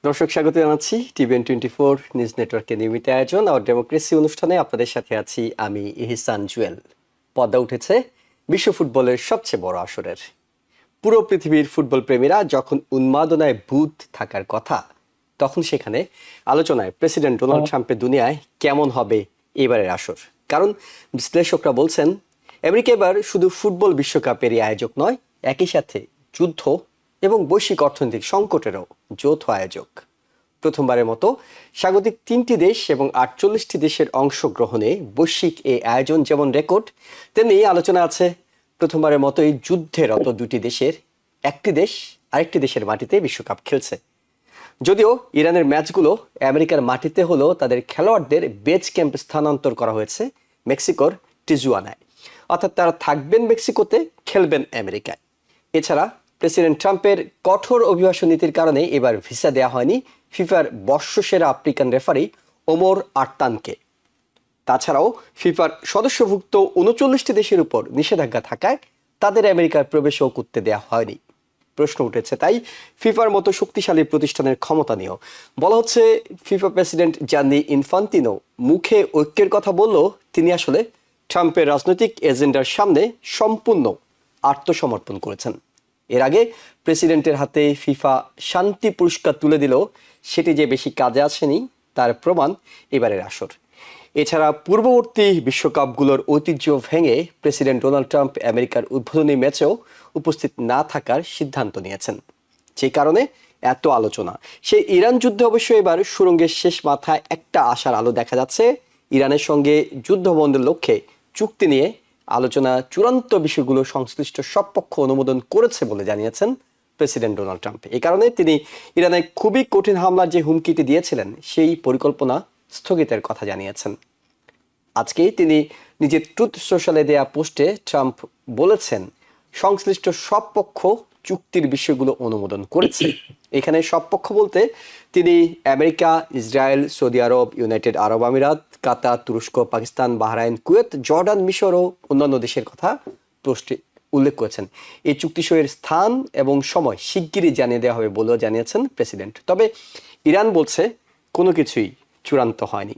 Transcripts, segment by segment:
দর্শক স্বাগত জানাচ্ছি TVN24 নিউজ নেটওয়ার্কের নিয়মিত আয়োজন আর ডেমোক্রেসি অনুষ্ঠানে আপনাদের সাথে আছি আমি ইহসান জুয়েল। পর্দা উঠেছে বিশ্ব ফুটবলের সবচেয়ে বড় আসরের। পুরো পৃথিবীর ফুটবল প্রেমীরা যখন উন্মাদনায় বুঁদ থাকার কথা, তখন সেখানে আলোচনায় প্রেসিডেন্ট ডোনাল্ড ট্রাম্পের দুনিয়ায় কেমন হবে এবারের আসর। কারণ বিশ্লেষকরা বলছেন আমেরিকা এবার শুধু ফুটবল বিশ্বকাপেরই আয়োজক নয়, একই সাথে যুদ্ধ এবং বৈশ্বিক অর্থনৈতিক সংকটেরও যৌথ আয়োজক। প্রথমবারের মতো স্বাগতিক 3টি দেশ এবং 48টি দেশের অংশগ্রহণে বৈশ্বিক এই আয়োজন যেমন রেকর্ড, তেমনি আলোচনা আছে প্রথমবারের মতোই যুদ্ধেরত দুটি দেশের একটি দেশ আরেকটি দেশের মাটিতে বিশ্বকাপ খেলছে। যদিও ইরানের ম্যাচগুলো আমেরিকার মাটিতে হলেও তাদের খেলোয়াড়দের বেজ ক্যাম্প স্থানান্তর করা হয়েছে মেক্সিকোর টিজুয়ানায়, অর্থাৎ তারা থাকবেন মেক্সিকোতে, খেলবেন আমেরিকায়। এছাড়া প্রেসিডেন্ট ট্রাম্পের কঠোর অভিবাসন নীতির কারণে এবার ভিসা দেওয়া হয়নি ফিফার বর্ষসেরা আফ্রিকান রেফারি ওমর আরতানকে। তাছাড়াও ফিফার সদস্যভুক্ত 39টি দেশের উপর নিষেধাজ্ঞা থাকায় তাদের আমেরিকার প্রবেশও করতে দেওয়া হয়নি। প্রশ্ন উঠেছে তাই ফিফার মতো শক্তিশালী প্রতিষ্ঠানের ক্ষমতা নিয়েও। বলা হচ্ছে ফিফা প্রেসিডেন্ট জানি ইনফান্তিনো মুখে ঐক্যের কথা বললেও তিনি আসলে ট্রাম্পের রাজনৈতিক এজেন্ডার সামনে সম্পূর্ণ আত্মসমর্পণ করেছেন। এর আগে প্রেসিডেন্টের হাতে ফিফা শান্তি পুরস্কার তুলে দিলেও সেটি যে বেশি কাজে আসেনি তার প্রমাণ এবারের আসর। এছাড়া পূর্ববর্তী বিশ্বকাপগুলোর ঐতিহ্য ভেঙে প্রেসিডেন্ট ডোনাল্ড ট্রাম্প আমেরিকার উদ্বোধনী ম্যাচেও উপস্থিত না থাকার সিদ্ধান্ত নিয়েছেন, যে কারণে এত আলোচনা। সেই ইরান যুদ্ধে অবশ্য এবার সুরঙ্গের শেষ মাথায় একটা আশার আলো দেখা যাচ্ছে। ইরানের সঙ্গে যুদ্ধ বন্ধের লক্ষ্যে চুক্তি নিয়ে আলোচনা চূড়ান্ত বিষয়গুলো সংশ্লিষ্ট সব পক্ষ অনুমোদন করেছে বলে জানিয়েছেন প্রেসিডেন্ট ডোনাল্ড ট্রাম্প। এই কারণে তিনি ইরানে খুবই কঠিন হামলার যে হুমকিটি দিয়েছিলেন সেই পরিকল্পনা স্থগিতের কথা জানিয়েছেন। আজকেই তিনি নিজের ট্রুথ সোশ্যালে দেয়া পোস্টে ট্রাম্প বলেছেন সংশ্লিষ্ট সব পক্ষ চুক্তির বিষয়গুলো অনুমোদন করেছে। এখানে সব পক্ষ বলতে তিনি আমেরিকা, ইসরায়েল, সৌদি আরব, ইউনাইটেড আরব আমিরাত, কাতার, তুরস্ক, পাকিস্তান, বাহরাইন, কুয়েত, জর্ডান, মিশর ও অন্যান্য দেশের কথা পোস্টে উল্লেখ করেছেন। এই চুক্তি সইয়ের স্থান এবং সময় শিগগিরই জানিয়ে দেওয়া হবে বলেও জানিয়েছেন প্রেসিডেন্ট। তবে ইরান বলছে কোনো কিছুই চূড়ান্ত হয়নি।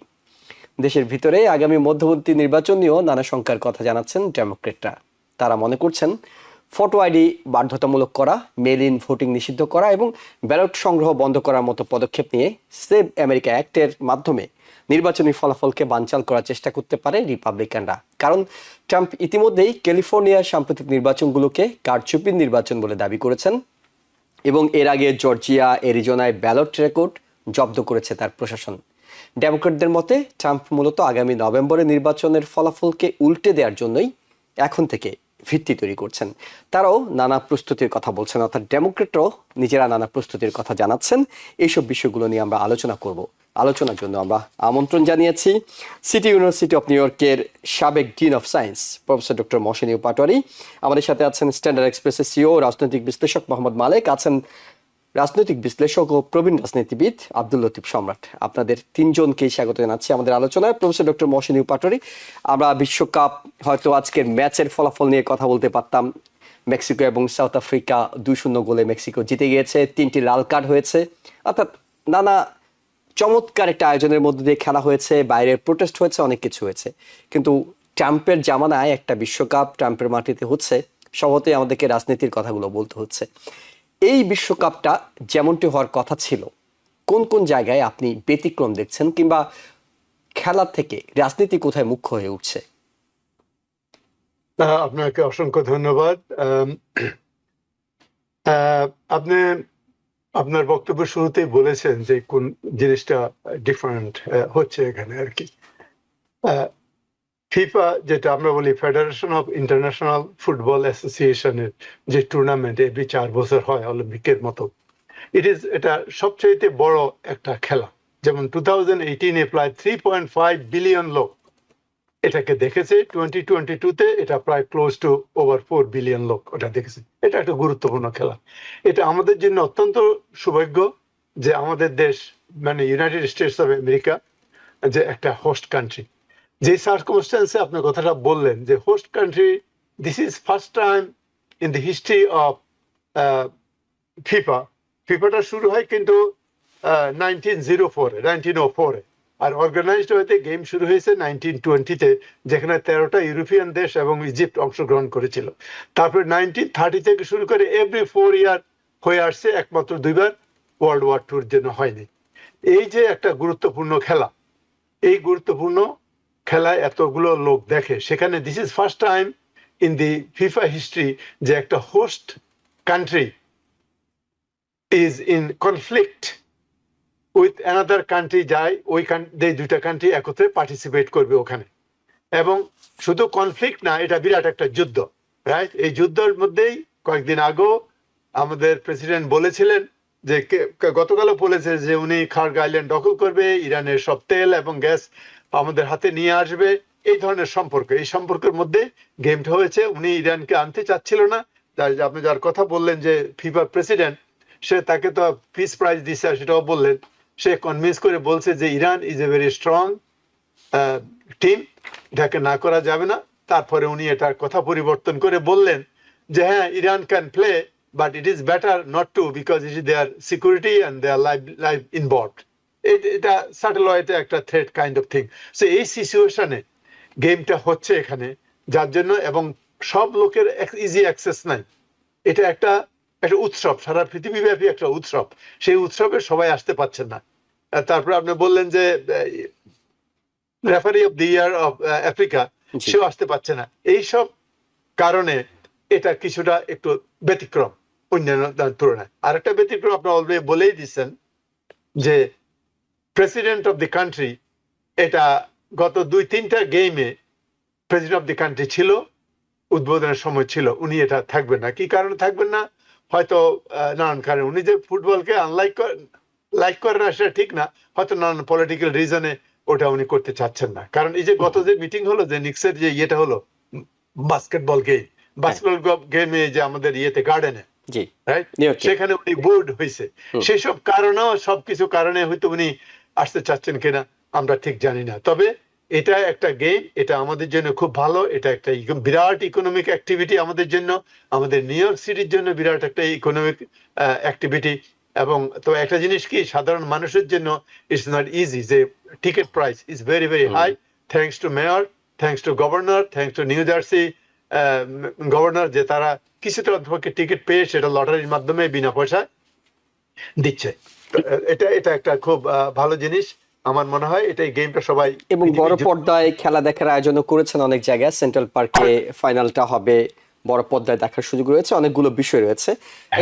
দেশের ভিতরে আগামী মধ্যবর্তী নির্বাচন নিয়েও নানা শঙ্কার কথা জানাচ্ছেন ডেমোক্রেটরা। তারা মনে করছেন ফটো আইডি বাধ্যতামূলক করা, মেল ইন ভোটিং নিষিদ্ধ করা এবং ব্যালট সংগ্রহ বন্ধ করার মতো পদক্ষেপ নিয়ে সেভ আমেরিকা অ্যাক্টের মাধ্যমে নির্বাচনী ফলাফলকে বানচাল করার চেষ্টা করতে পারে রিপাবলিকানরা। কারণ ট্রাম্প ইতিমধ্যেই ক্যালিফোর্নিয়ার সাম্প্রতিক নির্বাচনগুলোকে কারচুপির নির্বাচন বলে দাবি করেছেন এবং এর আগে জর্জিয়া, অ্যারিজোনায় ব্যালট রেকর্ড জব্দ করেছে তার প্রশাসন। ডেমোক্রেটদের মতে ট্রাম্প মূলত আগামী নভেম্বরে নির্বাচনের ফলাফলকে উল্টে দেওয়ার জন্যই এখন থেকে ভিত্তি তৈরি করছেন। তারাও নানা প্রস্তুতির কথা বলছেন, অর্থাৎ ডেমোক্রেটরাও নিজেরা নানা প্রস্তুতির কথা জানাচ্ছেন। এইসব বিষয়গুলো নিয়ে আমরা আলোচনা করব। আলোচনার জন্য আমরা আমন্ত্রণ জানিয়েছি সিটি ইউনিভার্সিটি অফ নিউ ইয়র্কের সাবেক dean of science professor doctor Mohsin Patwari. আমাদের সাথে আছেন স্ট্যান্ডার্ড এক্সপ্রেসের সিও রাজনৈতিক বিশ্লেষক মোহাম্মদ মালেক, আছেন রাজনৈতিক বিশ্লেষক ও প্রবীণ রাজনীতিবিদ আব্দুল লতিফ সম্রাট। আপনাদের তিনজনকেই স্বাগত জানাচ্ছি আমাদের আলোচনায়। প্রফেসর ডক্টর মহসিন পাটোয়ারি, আমরা বিশ্বকাপ হয়তো আজকের ম্যাচের ফলাফল নিয়ে কথা বলতে পারতাম। মেক্সিকো এবং সাউথ আফ্রিকা 2-0 গোলে মেক্সিকো জিতে গিয়েছে, 3টি লাল কার্ড হয়েছে, অর্থাৎ নানা চমৎকার একটা আয়োজনের মধ্যে দিয়ে খেলা হয়েছে, বাইরের প্রোটেস্ট হয়েছে, অনেক কিছু হয়েছে। কিন্তু ট্রাম্পের জামানায় একটা বিশ্বকাপ ট্রাম্পের মাটিতে হচ্ছে, স্বভাবতই আমাদেরকে রাজনীতির কথাগুলো বলতে হচ্ছে। এই বিশ্বকাপটা যেমনটি হওয়ার কথা ছিল, কোন কোন জায়গায় আপনি ব্যতিক্রম দেখছেন, কিংবা খেলা থেকে রাজনীতি কোথায় মুখ্য হয়ে উঠছে? আপনাকে অসংখ্য ধন্যবাদ। আপনি আপনার বক্তব্য শুরুতেই বলেছেন যে কোন জিনিসটা ডিফারেন্ট হচ্ছে এখানে আর কি। ফিফা, যেটা আমরা বলি ফেডারেশন অফ ইন্টারন্যাশনাল ফুটবল অ্যাসোসিয়েশনের যে টুর্নামেন্ট এভরি 4 বছর হয় অলিম্পিকের মতো, এটা সবচাইতে বড় একটা খেলা। যেমন 2018-এ প্রায় 3.5 বিলিয়ন লোক এটাকে দেখেছে, 2022-তে এটা প্রায় ক্লোজ টু ওভার 4 বিলিয়ন লোক ওটা দেখেছে। এটা একটা গুরুত্বপূর্ণ খেলা। এটা আমাদের জন্য অত্যন্ত সৌভাগ্য যে আমাদের দেশ, মানে ইউনাইটেড স্টেটস অফ আমেরিকা, যে একটা হোস্ট কান্ট্রি। যে সার্কামস্টেন্সে আপনি কথাটা বললেন যে host country, this is first time in the history of ফিফাটা শুরু হয় কিন্তু 1904 আর অর্গানাইজড হতে গেম শুরু হয়েছে 1920-তে, যেখানে 13টা ইউরোপিয়ান দেশ এবং ইজিপ্ট অংশগ্রহণ করেছিল। তারপর 1930 থেকে শুরু করে এভরি 4 ইয়ার হয়ে আসছে, একমাত্র 2বার ওয়ার্ল্ড ওয়ার টুর জন্য হয়নি। এই যে একটা গুরুত্বপূর্ণ খেলা, এই গুরুত্বপূর্ণ খেলায় এতগুলো লোক দেখে, সেখানে this is first time in the FIFA history যে একটা host country is in conflict with another country, যায় ওই দুইটা কান্ট্রি একত্রে পার্টিসিপেট করবে ওখানে। এবং শুধু কনফ্লিক্ট না, এটা বিরাট একটা যুদ্ধ, রাইট? এই যুদ্ধের মধ্যেই কয়েকদিন আগেও আমাদের প্রেসিডেন্ট বলেছিলেন যে, গতকালও বলেছে যে উনি খার্গ আইল্যান্ড দখল করবে, ইরানের সব তেল এবং গ্যাস আমাদের হাতে নিয়ে আসবে। এই ধরনের সম্পর্ক, এই সম্পর্কের মধ্যে গেমটা হয়েছে। উনি ইরানকে আনতে চাচ্ছিল না। আপনি যার কথা বললেন যে ফিফা প্রেসিডেন্ট, সে তাকে তো পিস প্রাইজ দিচ্ছে, সেটাও বললেন। সে কনভিন্স করে বলছে যে Iran is a very strong team, এটাকে না করা যাবে না। তারপরে উনি এটার কথা পরিবর্তন করে বললেন যে হ্যাঁ, Iran can play, but it is better not to, because it is their security and their life involved. এটা সাটেল ওয়েতে একটা threat kind of thing. So এই সিচুয়েশনে গেমটা হচ্ছে এখানে, যার জন্য, এবং সব লোকের ইজি অ্যাক্সেস নাই। এটা একটা একটা উৎসব, সারা পৃথিবীব্যাপী একটা উৎসব। সেই উৎসবে সবাই আসতে পারছেন না। তারপরে আপনি বললেন যে referee of the year of Africa, সেও আসতে পারছে না। এইসব কারণে এটা কিছুটা একটু ব্যতিক্রম অন্যান্য তুলনায়। আর একটা ব্যতিক্রম আপনি অলরেডি বলেই দিচ্ছেন যে প্রেসিডেন্ট অফ দি কান্ট্রি, এটা গত 2-3টা গেমে প্রেসিডেন্ট অফ দি কান্ট্রি ছিল, উদ্বোধনের সময় ছিল। উনি এটা থাকবেন না। কি কারণে থাকবেন না? হয়তো নানান কারণে। উনি যে ফুটবলকে লাইক করে না সেটা ঠিক না, হয়তো নানান পলিটিক্যাল রিজনে ওটা উনি করতে চাচ্ছেন না। কারণ এই যে গত যে মিটিং হলো, যে নিক্সের যে ইয়েটা হলো, বাস্কেটবল গেমে যে আমাদের ইয়েতে গার্ডেনে, সেখানে উনি বোর্ড হয়েছে। সেসব কারণেও, সবকিছু কারণে হয়তো উনি আসতে চাচ্ছেন কিনা আমরা ঠিক জানি না। তবে এটা একটা গেম, এটা আমাদের জন্য খুব ভালো। এটা একটা বিরাট ইকোনমিক অ্যাক্টিভিটি আমাদের জন্য, আমাদের নিউ ইয়র্ক সিটির জন্য বিরাট একটা ইকোনমিক অ্যাক্টিভিটি। এবং তো একটা জিনিস কি, সাধারণ মানুষের জন্য ইটস নট ইজি, যে ticket price is very very high, thanks to mayor, thanks to governor, thanks to New Jersey governor, যে তারা কিছুটা অন্তপক্ষে টিকিট পেয়ে সেটা লটারির মাধ্যমে বিনা পয়সায় দিচ্ছে। এটা এটা একটা খুব ভালো জিনিস আমার মনে হয়। এটা এই গেমটা সবাই, এবং বড় পর্দায় খেলা দেখার আয়োজন করেছেন অনেক জায়গায়। সেন্ট্রাল পার্কে ফাইনালটা হবে, বড় পর্দায় দেখার সুযোগ রয়েছে, অনেকগুলো বিষয় রয়েছে।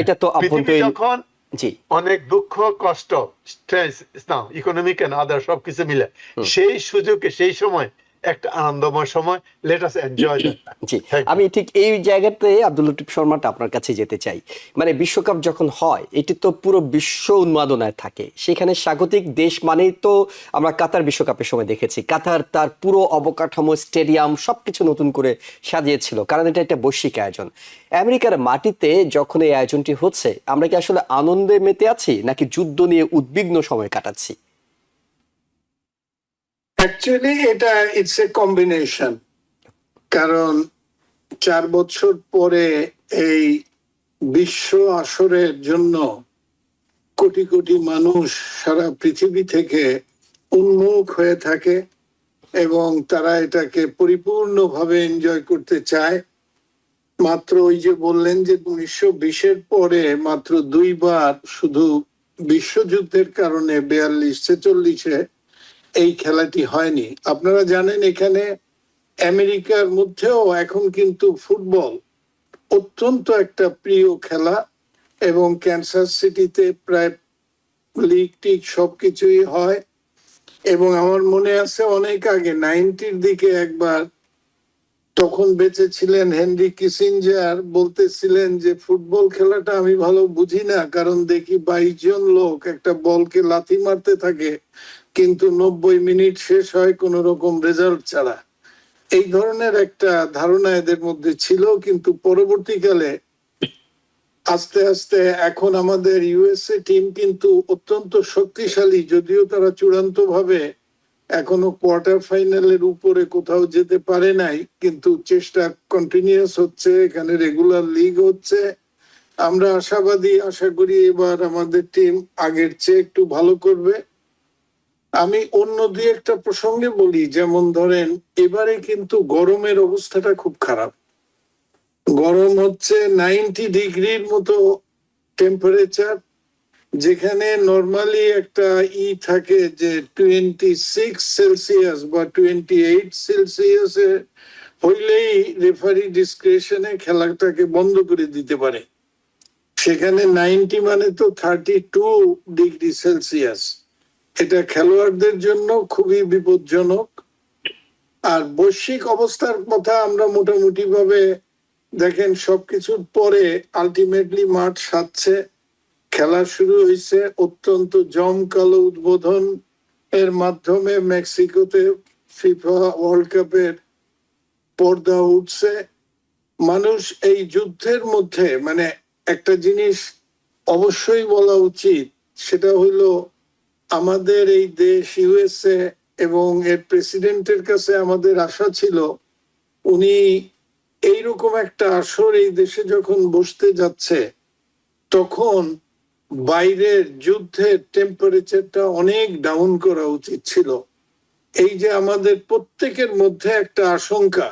এটা তো আভ্যন্তরীণ, যখন জি অনেক দুঃখ কষ্ট, স্ট্রেস, ইকোনমিক এন্ড আদার সবকিছু মিলে, সেই সুযোগে, সেই সময় একটা আনন্দময় সময়, লেট আস এনজয় দ্যাট। জি, আমি ঠিক এই জায়গাতে আব্দুল লতিফ শর্মাটা আপনার কাছে যেতে চাই। মানে বিশ্বকাপ যখন হয়, এটি তো পুরো বিশ্ব উন্মাদনায় থাকে। সেখানে স্বাগতিক দেশ মানেই তো আমরা কাতার বিশ্বকাপের সময় দেখেছি, কাতার তার পুরো অবকাঠামো, স্টেডিয়াম সবকিছু নতুন করে সাজিয়েছিল, কারণ এটা একটা বৈশ্বিক আয়োজন। আমেরিকার মাটিতে যখন এই আয়োজনটি হচ্ছে, আমরা কি আসলে আনন্দে মেতে আছি, নাকি যুদ্ধ নিয়ে উদ্বিগ্ন সময় কাটাচ্ছি? অ্যাকচুয়ালি এটা ইটস এ কম্বিনেশন। কারণ 4 বছর পরে এই বিশ্ব আসরের জন্য কোটি কোটি মানুষ সারা পৃথিবী থেকে উন্মুখ হয়ে থাকে, এবং তারা এটাকে পরিপূর্ণভাবে এনজয় করতে চায়। মাত্র ওই যে বললেন যে 1920-এর পরে মাত্র 2বার, শুধু বিশ্বযুদ্ধের কারণে 42-46-এ এই খেলাটি হয়নি। আপনারা জানেন এখানে আমেরিকার মধ্যেও এখন কিন্তু ফুটবল অত্যন্ত একটা প্রিয় খেলা, এবং ক্যান্সাস সিটিতে প্রায় লিগ টিগ সবকিছুই হয়। এবং আমার মনে আছে অনেক আগে 90-র দিকে একবার, তখন বেঁচে ছিলেন হেনরি কিসিঞ্জার, বলতেছিলেন যে ফুটবল খেলাটা আমি ভালো বুঝি না, কারণ দেখি 22 জন লোক একটা বলকে লাথি মারতে থাকে, কিন্তু 90 মিনিট শেষ হয় কোন রকম রেজাল্ট ছাড়া। এই ধরনের একটা ধারণা এদের মধ্যে ছিল। কিন্তু পরবর্তীকালে আস্তে আস্তে এখন আমাদের ইউএসএ টিম কিন্তু অত্যন্ত শক্তিশালী, যদিও তারা চূড়ান্ত ভাবে এখনো কোয়ার্টার ফাইনালের উপরে কোথাও যেতে পারে নাই, কিন্তু চেষ্টা কন্টিনিউয়াস হচ্ছে। এখানে রেগুলার লিগ হচ্ছে, আমরা আশাবাদী, আশা করি এবার আমাদের টিম আগের চেয়ে একটু ভালো করবে। আমি অন্য দুই একটা প্রসঙ্গে বলি, যেমন ধরেন এবারে কিন্তু গরমের অবস্থাটা খুব খারাপ। গরম হচ্ছে 90 ডিগ্রির মতো টেম্পারেচার, যেখানে নর্মালি একটা থাকে যে 26 সেলসিয়াস বা 28 সেলসিয়াসে হইলেই রেফারি ডিসক্রিশনে খেলাটাকে বন্ধ করে দিতে পারে। সেখানে 90 মানে তো 32 ডিগ্রি সেলসিয়াস। এটা খেলোয়াড়দের জন্য খুবই বিপজ্জনক। আর বৈশ্বিক অবস্থার কথা আমরা মোটামুটি ভাবে দেখেন, সবকিছুর পরে আলটিমেটলি মাঠ সাজছে, খেলা শুরু হয়েছে। অত্যন্ত জমকালো উদ্বোধন এর মাধ্যমে মেক্সিকোতে ফিফা ওয়ার্ল্ড কাপের পর্দা উঠছে। মানুষ এই যুদ্ধের মধ্যে মানে একটা জিনিস অবশ্যই বলা উচিত, সেটা হইলো আমাদের এই দেশ ইউএসএ এবং এর প্রেসিডেন্টের কাছে আমাদের আশা ছিল উনি এইরকম একটা আসর এই দেশে যখন বসতে যাচ্ছে তখন বাইরের যুদ্ধের টেম্পারেচারটা অনেক ডাউন করা উচিত ছিল। এই যে আমাদের প্রত্যেকের মধ্যে একটা আশঙ্কা,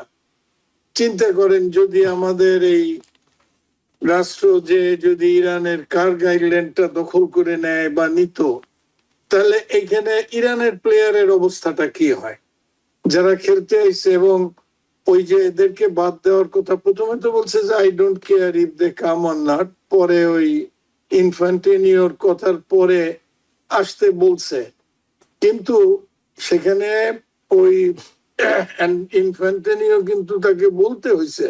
চিন্তা করেন যদি আমাদের এই রাষ্ট্র যে যদি ইরানের কারগাইল ল্যান্ডটা দখল করে নেয় বা নিত, তাহলে এখানে ইরানের প্লেয়ারের অবস্থাটা কি হয় যারা খেলতে আইছে। এবং ওই যে এদেরকে বাদ দেওয়ার কথা, প্রথমে তো বলছে যে I don't care if they come or not, পরে ওই ইনফ্যান্টিনিওর কথার পরে আসতে বলছে, কিন্তু সেখানে ওই ইনফ্যান্টিনিও কিন্তু তাকে বলতে হয়েছে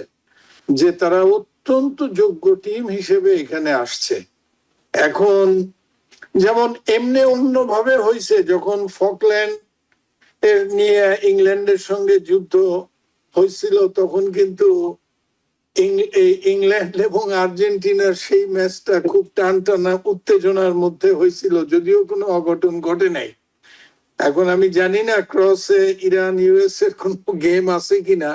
যে তারা অত্যন্ত যোগ্য টিম হিসেবে এখানে আসছে। এখন যেমন এমনি অন্যভাবে হয়েছে, যখন ফকল্যান্ড এর নিয়ে ইংল্যান্ডের সঙ্গে যুদ্ধ হয়েছিল তখন কিন্তু ইংল্যান্ড এবং আর্জেন্টিনার সেই ম্যাচটা খুব টানটানা উত্তেজনার মধ্যে হয়েছিল, যদিও কোনো অঘটন ঘটে নাই। এখন আমি জানি না ক্রসে ইরান ইউএস এর কোন গেম আছে কিনা,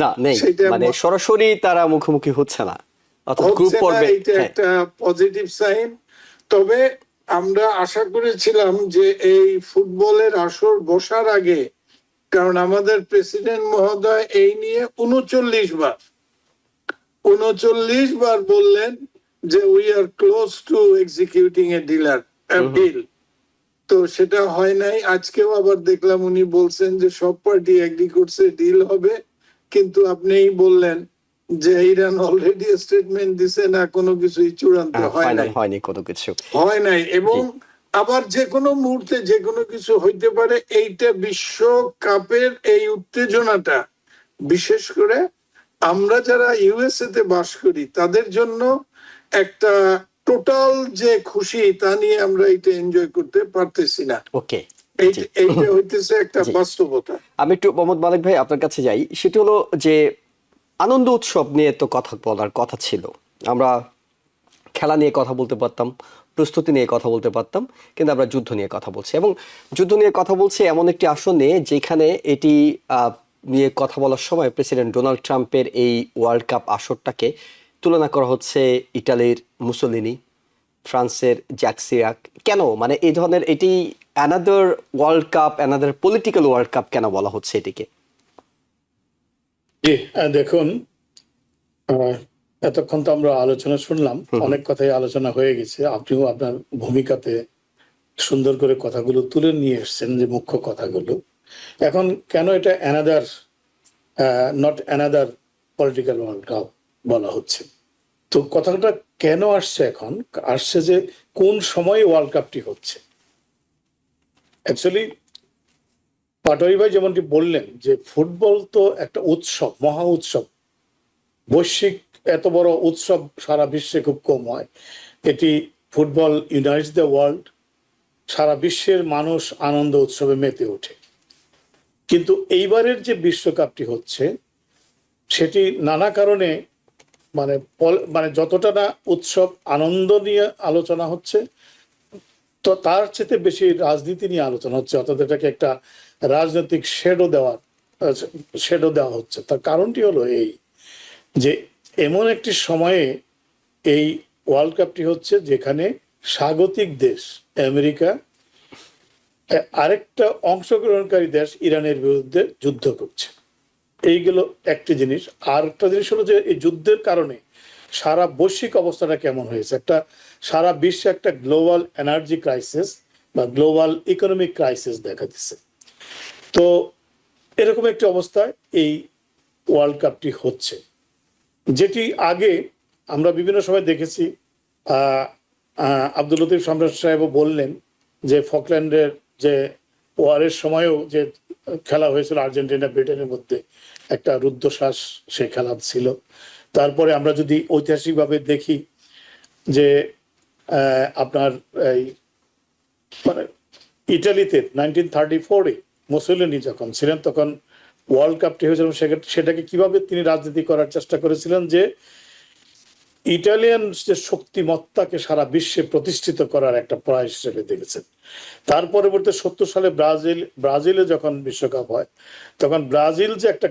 না নেই, সেটা মানে সরাসরি তারা মুখোমুখি হচ্ছে না, অর্থাৎ গ্রুপ হচ্ছে না। পর্বে। এটা হ্যাঁ, একটা পজিটিভ সাইন। তবে আমরা আশা করেছিলাম যে এই ফুটবলের আসর বসার আগে, কারণ আমাদের প্রেসিডেন্ট মহোদয় এই নিয়ে 39 বার বললেন যে we are close to executing a deal, তো সেটা হয় নাই। আজকেও আবার দেখলাম উনি বলছেন যে সব পার্টি এগ্রি করছে, ডিল হবে, কিন্তু আপনিই বললেন যে ইরান অলরেডি স্টেটমেন্ট দিছে না, কোনো কিছুই চূড়ান্ত হয় ফাইনাল নাই, হয়নি কোনো কিছু। হয় নাই। এবং আবার যে কোনো মুহূর্তে যে কোনো কিছু হইতে পারে। এইটা বিশ্বকাপের এই উত্তেজনাটা বিশেষ করে আমরা যারা ইউএসএ তে বাস করি তাদের জন্য একটা টোটাল যে খুশি তা নিয়ে আমরা এটা এনজয় করতে পারতেছি না। ওকে, এইটা হইতেছে একটা জি। বাস্তবতা। আমি একটু মোহাম্মদ মালিক ভাই আপনার কাছে যাই। সেটা হলো যে আনন্দ উৎসব নিয়ে তো কথা বলার কথা ছিল, আমরা খেলা নিয়ে কথা বলতে পারতাম, প্রস্তুতি নিয়ে কথা বলতে পারতাম, কিন্তু আমরা যুদ্ধ নিয়ে কথা বলছি। এবং যুদ্ধ নিয়ে কথা বলছি এমন একটি আসনে যেখানে এটি নিয়ে কথা বলার সময় প্রেসিডেন্ট ডোনাল্ড ট্রাম্পের এই ওয়ার্ল্ড কাপ আসরটাকে তুলনা করা হচ্ছে ইটালির মুসোলিনি, ফ্রান্সের জ্যাক সিরাক। কেন, মানে এই ধরনের এটি another world cup, another political world cup কেন বলা হচ্ছে এটিকে? জি, দেখুন, এতক্ষণ তো আমরা আলোচনা শুনলাম, অনেক কথাই আলোচনা হয়ে গেছে। আপনিও আপনার ভূমিকাতে সুন্দর করে কথাগুলো তুলে নিয়ে এসছেন, যে মুখ্য কথাগুলো। এখন কেন এটা another, not another political world cup বলা হচ্ছে, তো কথাটা কেন আসছে? এখন আসছে যে কোন সময়ে ওয়ার্ল্ড কাপটি হচ্ছে। অ্যাকচুয়ালি পাটোয়ারি ভাই যেমনটি বললেন যে ফুটবল তো একটা উৎসব, মহা উৎসব। বৈশ্বিক এত বড় উৎসব সারা বিশ্বে খুব কম হয়। এটি ফুটবল ইউনাইটস দ্য ওয়ার্ল্ড, সারা বিশ্বের মানুষ আনন্দ উৎসবে মেতে ওঠে। কিন্তু এইবারের যে বিশ্বকাপটি হচ্ছে সেটি নানা কারণে মানে যতটা না উৎসব আনন্দ নিয়ে আলোচনা হচ্ছে, তো তার চেয়ে বেশি রাজনীতি নিয়ে আলোচনা হচ্ছে, অর্থাৎ এটাকে একটা রাজনৈতিক শেডো দেওয়া হচ্ছে। তার কারণটি হলো এই যে এমন একটি সময়ে এই ওয়ার্ল্ড কাপটি হচ্ছে যেখানে স্বাগতিক দেশ আমেরিকা আরেকটা অংশগ্রহণকারী দেশ ইরানের বিরুদ্ধে যুদ্ধ করছে। এইগুলো একটি জিনিস। আর একটা জিনিস হলো যে এই যুদ্ধের কারণে সারা বৈশ্বিক অবস্থাটা কেমন হয়েছে, একটা সারা বিশ্বে একটা গ্লোবাল এনার্জি ক্রাইসিস বা গ্লোবাল ইকোনমিক ক্রাইসিস দেখা দিচ্ছে। তো এরকম একটি অবস্থায় এই ওয়ার্ল্ড কাপটি হচ্ছে, যেটি আগে আমরা বিভিন্ন সময় দেখেছি। আব্দুল লতিফ সম্রাট সাহেবও বললেন যে ফকল্যান্ডের যে ওয়ারের সময়ও যে খেলা হয়েছিল আর্জেন্টিনা ব্রিটেনের মধ্যে, একটা রুদ্ধশ্বাস সে খেলা ছিল। তারপরে আমরা যদি ঐতিহাসিকভাবে দেখি যে আপনার এই মানে ইটালিতে 1934-এ মুসোলিনি যখন ছিলেন তখন ওয়ার্ল্ড কাপটি হয়েছিল, সেটাকে কিভাবে তিনি রাজনীতি করার চেষ্টা করেছিলেন যে ইটালিয়ান যে শক্তিমত্তাকে সারা বিশ্বে প্রতিষ্ঠিত করার একটা প্রয়াস হিসেবে দেখেছেন। তার পরবর্তী 70 সালে ব্রাজিলে যখন বিশ্বকাপ হয় তখন ব্রাজিল যে একটা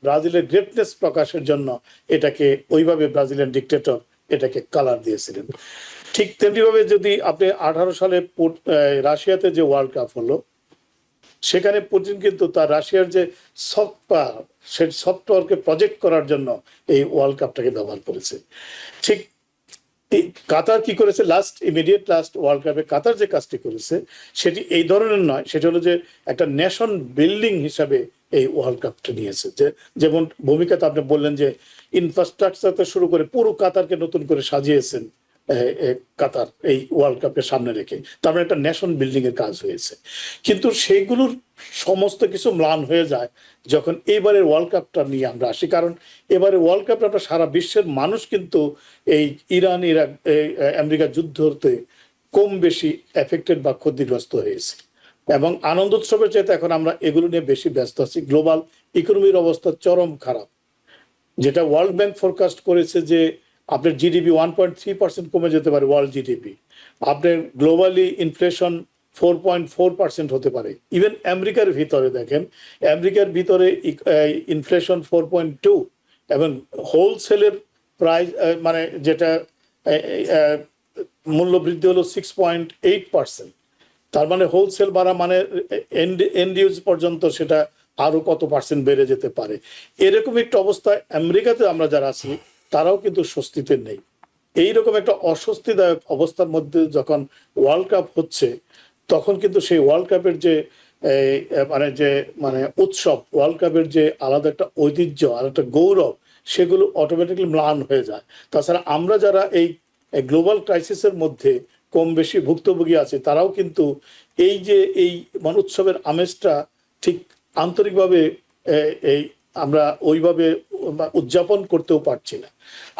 ব্রাজিলের গ্রেটনেস প্রকাশের জন্য এটাকে ওইভাবে ব্রাজিলিয়ান ডিক্টেটর এটাকে কালার দিয়েছিলেন। ঠিক তেমনিভাবে যদি আপনি 18 সালে রাশিয়াতে যে ওয়ার্ল্ড কাপ হলো, সেখানে পুতিন কিন্তু তার রাশিয়ার যে সফটওয়্যার, সেই সফটওয়্যারকে প্রজেক্ট করার জন্য এই ওয়ার্ল্ড কাপটাকে ব্যবহার করেছে। ঠিক কাতার কি করেছে, ইমিডিয়েট লাস্ট ওয়ার্ল্ড কাপে কাতার যে কাজটি করেছে সেটি এই ধরনের নয়, সেটা হলো যে একটা নেশন বিল্ডিং হিসাবে এই ওয়ার্ল্ড কাপটা নিয়েছে। যেমন ভূমিকাতে আপনি বললেন যে ইনফ্রাস্ট্রাকচার থেকে শুরু করে পুরো কাতারকে নতুন করে সাজিয়েছেন কাতার এই ওয়ার্ল্ড কাপের সামনে রেখে, তার মানে একটা নেশন বিল্ডিং এর কাজ হয়েছে। কিন্তু সেইগুলোর সমস্ত কিছু ম্লান হয়ে যায় যখন এবারের ওয়ার্ল্ড কাপটা নিয়ে আমরা আসি। কারণ এবারে ওয়ার্ল্ড কাপটা আমরা সারা বিশ্বের মানুষ কিন্তু এই ইরান ইরাক আমেরিকা যুদ্ধতে কম বেশি এফেক্টেড বা ক্ষতিগ্রস্ত হয়েছে, এবং আনন্দ উৎসবের চাইতে এখন আমরা এগুলো নিয়ে বেশি ব্যস্ত আছি। গ্লোবাল ইকোনমির অবস্থা চরম খারাপ, যেটা ওয়ার্ল্ড ব্যাংক ফোরকাস্ট করেছে যে আপনার জিডিপি 1.3% কমে যেতে পারে, ওয়ার্ল্ড জিডিপি। আপনার গ্লোবালি ইনফ্লেশন 4.4% হতে পারে। ইভেন আমেরিকার ভিতরে দেখেন, আমেরিকার ভিতরে ইনফ্লেশন 4.2, এবং হোলসেলের প্রাইস মানে যেটা মূল্য বৃদ্ধি হলো 6.8%। তার মানে হোলসেল বাড়া মানে এন্ড ইউজ পর্যন্ত সেটা আরো কত পার্সেন্ট বেড়ে যেতে পারে। এরকম একটা অবস্থায় আমেরিকাতে আমরা যারা আছি তারাও কিন্তু স্বস্তিতে নেই। এইরকম একটা অস্বস্তিদায়ক অবস্থার মধ্যে যখন ওয়ার্ল্ড কাপ হচ্ছে, তখন কিন্তু সেই ওয়ার্ল্ড কাপের যে উৎসব, ওয়ার্ল্ড কাপের যে আলাদা একটা ঐতিহ্য আর একটা গৌরব, সেগুলো অটোমেটিক্যালি ম্লান হয়ে যায়। তাছাড়া আমরা যারা এই গ্লোবাল ক্রাইসিসের মধ্যে কম বেশি ভুক্তভোগী আছে, তারাও কিন্তু এই যে এই উৎসবের আমেজটা ঠিক আন্তরিকভাবে এই আমরা ওইভাবে উদযাপন করতেও পারছি না।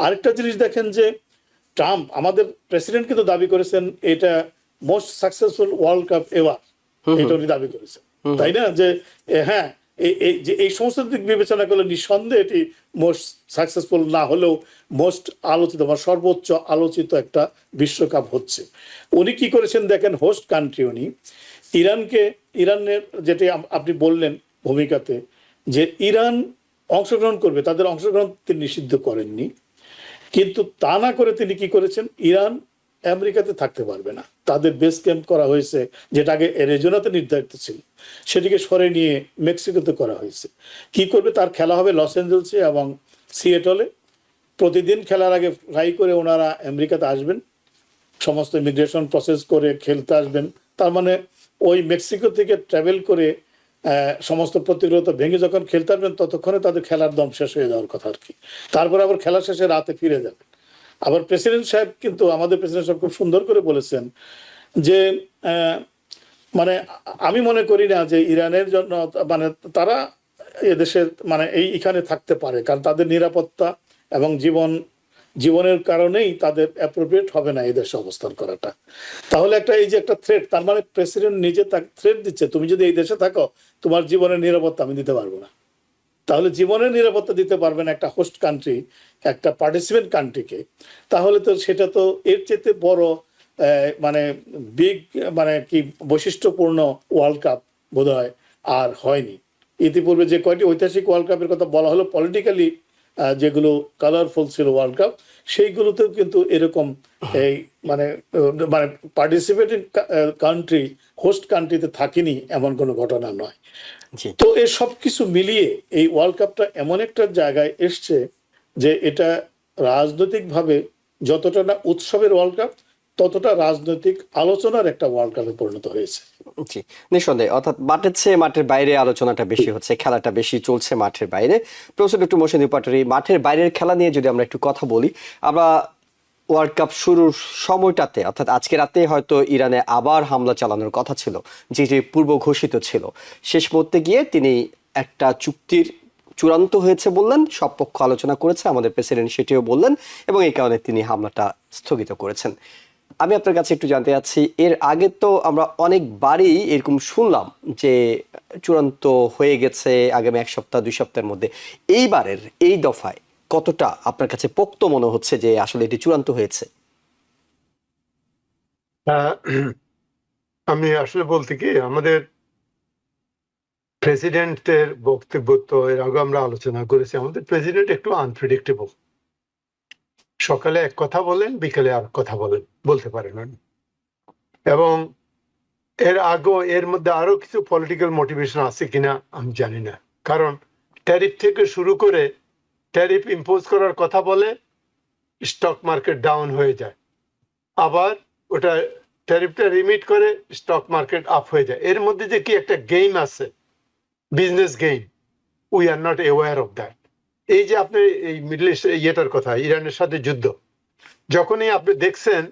আরেকটা জিনিস দেখেন যে ট্রাম্প আমাদের প্রেসিডেন্ট কিন্তু দাবি করেছেন এটা most successful world cup ever, এটা উনি দাবি করেছেন, তাই না? যে হ্যাঁ, এই সমস্ত দিক বিবেচনা করলে নিঃসন্দেহে এটি মোস্ট সাকসেসফুল না হলেও মোস্ট আলোচিত বা সর্বোচ্চ আলোচিত একটা বিশ্বকাপ হচ্ছে। উনি কি করেছেন দেখেন, হোস্ট কান্ট্রি উনি ইরানের যেটি আপনি বললেন ভূমিকাতে যে ইরান অংশগ্রহণ করবে, তাদের অংশগ্রহণ তিনি নিষিদ্ধ করেননি, কিন্তু তা না করে তিনি কি করেছেন, ইরান আমেরিকাতে থাকতে পারবে না, তাদের বেস ক্যাম্প করা হয়েছে, যেটা আগে এরিজোনাতে নির্ধারিত ছিল সেটিকে সরে নিয়ে মেক্সিকোতে করা হয়েছে। কি করবে, তার খেলা হবে লস অ্যাঞ্জেলসে এবং সিয়েটলে। প্রতিদিন খেলার আগে ফ্লাই করে ওনারা আমেরিকাতে আসবেন, সমস্ত ইমিগ্রেশন প্রসেস করে খেলতে আসবেন। তার মানে ওই মেক্সিকো থেকে ট্রাভেল করে সমস্ত প্রতিরোধ ভেঙে যখন খেলতে আসবেন ততক্ষণে তাদের খেলার দম শেষ হয়ে যাওয়ার কথা আর কি। তারপরে আবার খেলা শেষে রাতে ফিরে যাবেন। আবার প্রেসিডেন্ট সাহেব কিন্তু, আমাদের প্রেসিডেন্ট সাহেব খুব সুন্দর করে বলেছেন যে মানে আমি মনে করি না যে ইরানের জন্য মানে তারা এদেশে মানে এইখানে থাকতে পারে, কারণ তাদের নিরাপত্তা এবং জীবনের কারণেই তাদের অ্যাপ্রোপ্রিয়েট হবে না এই দেশে অবস্থান করাটা। তাহলে একটা এই যে একটা থ্রেট, তার মানে প্রেসিডেন্ট নিজে তাকে থ্রেট দিচ্ছে, তুমি যদি এই দেশে থাকো তোমার জীবনের নিরাপত্তা আমি দিতে পারবো না। তাহলে জীবনের নিরাপত্তা দিতে পারবেন একটা হোস্ট কান্ট্রি, একটা পার্টিসিপেন্ট কান্ট্রিকে, তাহলে তো সেটা তো এর চেয়ে বড় মানে বিগ মানে কি বৈশিষ্ট্যপূর্ণ ওয়ার্ল্ড কাপ বোধহয় আর হয়নি। ইতিপূর্বে যে কয়টি ঐতিহাসিক ওয়ার্ল্ড কাপের কথা বলা হলো পলিটিক্যালি যেগুলো কালারফুল ছিল ওয়ার্ল্ড কাপ, সেইগুলোতেও কিন্তু এরকম এই মানে মানে পার্টিসিপেটিং কান্ট্রি হোস্ট কান্ট্রিতে থাকেনি এমন কোনো ঘটনা নয়। জি তো এই সব কিছু মিলিয়ে এই ওয়ার্ল্ড কাপটা এমন একটা জায়গায় এসছে যে এটা রাজনৈতিকভাবে যতটা না উৎসবের ওয়ার্ল্ড কাপ, ততটা রাজনৈতিক আলোচনার একটা ওয়ার্ল্ড কাপে পরিণত হয়েছে। জি নিঃসন্দেহে, অর্থাৎ মাঠের চেয়ে মাঠের বাইরে আলোচনাটা বেশি হচ্ছে, খেলাটা বেশি চলছে মাঠের বাইরে। প্রফেসর ডক্টর মোহসিন পাটোয়ারী, মাঠের বাইরের খেলা নিয়ে যদি আমরা একটু কথা বলি, আমরা ওয়ার্ল্ড কাপ শুরুর সময়টাতে অর্থাৎ আজকে রাতে হয়তো ইরানে আবার হামলা চালানোর কথা ছিল, যেটি পূর্ব ঘোষিত ছিল। শেষ মুহূর্তে গিয়ে তিনি একটা চুক্তির চূড়ান্ত হয়েছে বললেন, সব পক্ষ আলোচনা করেছে, আমাদের প্রেসিডেন্ট সেটিও বললেন, এবং এই কারণে তিনি হামলাটা স্থগিত করেছেন। আমি আপনার কাছে একটু জানতে চাচ্ছি, এর আগে তো আমরা অনেকবারই এরকম শুনলাম যে চূড়ান্ত হয়ে গেছে আগামী 1 সপ্তাহ 2 সপ্তাহের মধ্যে। এইবারের এই দফায় কতটা আপনার কাছে পোক্ত মনে হচ্ছে যে আসলে এটি চূড়ান্ত হয়েছে? আহ, আমি আসলে বলতে কি, আমাদের প্রেসিডেন্টের বক্তব্য তো এর আগে আমরা আলোচনা করেছি। আমাদের প্রেসিডেন্ট একটু আনপ্রেডিক্টেবল, সকালে এক কথা বলেন, বিকেলে আর কথা বলতে পারেন উনি। এবং এর মধ্যে আরো কিছু পলিটিক্যাল মোটিভেশন আছে কিনা আমি জানি না, কারণ ট্যারিফ থেকে শুরু করে ট্যারিফ ইম্পোজ করার কথা বলে, স্টক মার্কেট ডাউন হয়ে যায়, আবার ওটা ট্যারিফটা রিমিট করে স্টক মার্কেট আপ হয়ে যায়। এর মধ্যে যে কি একটা গেম আছে, business game, we are not aware of that. এই যে আপনি এই মিডল ইস্ট ইয়েটার কথা, ইরানের সাথে যুদ্ধ, যখনই আপনি দেখছেন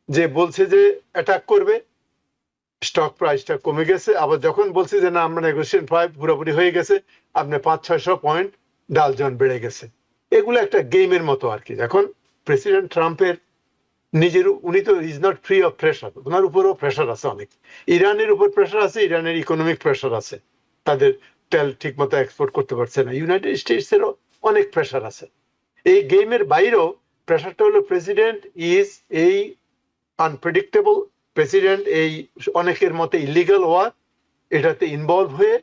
যে বলছে যে অ্যাটাক করবে, স্টক প্রাইসটা কমে গেছে। আবার যখন বলছে যে না আমরা নেগোসিয়েশন পুরোপুরি হয়ে গেছে, আপনার 500-600 পয়েন্ট ডাল জন বেড়ে গেছে। এগুলো একটা গেমের মতো আর কি। এখন প্রেসিডেন্ট ট্রাম্পের উনি তো is not free of pressure, ওনার উপরেও প্রেশার আছে অনেক। ইরানের উপর প্রেশার আছে, ইরানের ইকোনমিক প্রেশার আছে, তাদের তেল ঠিক মতো এক্সপোর্ট করতে পারছে না। ইউনাইটেড স্টেটসেরও অনেক প্রেশার আছে। এই গেমের বাইরেও প্রেশারটা হলো প্রেসিডেন্ট ইজ এই আনপ্রেডিক্টেবল, প্রেসিডেন্ট এই অনেকের মতে ইলিগাল ওয়ার, এটাতে ইনভলভ হয়ে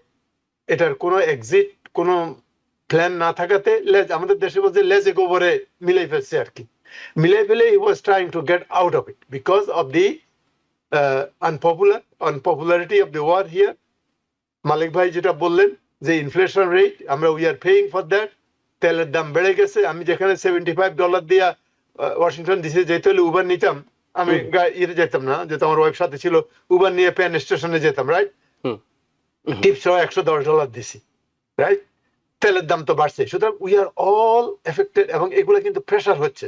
এটার কোনো এক্সিট, কোনো প্ল্যান না থাকাতে আমাদের দেশে বলছে লেজে গোবরে মিলাই ফেলছে আর কি। মিলাই ফেলে he was trying to get out of it because of the unpopularity of the war here. Malik ভাই যেটা বললেন যে ইনফ্লেশন রেট, আমরা we are paying for that. তেলের দাম বেড়ে গেছে। আমি যেখানে $75 দিয়া ওয়াশিংটন ডিসি যেতে হলে উবার নিতাম, আমি যেতাম না, যেহেতু আমার ওয়াইফ সাথে ছিল, উবার নিয়ে পেন স্টেশনে যেতাম, রাইট? টিপস $110 দিছি, রাইট? তেলের দাম তো বাড়ছে। সুতরাং উই আর অল এফেক্টেড, এবং এগুলো কিন্তু প্রেশার হচ্ছে।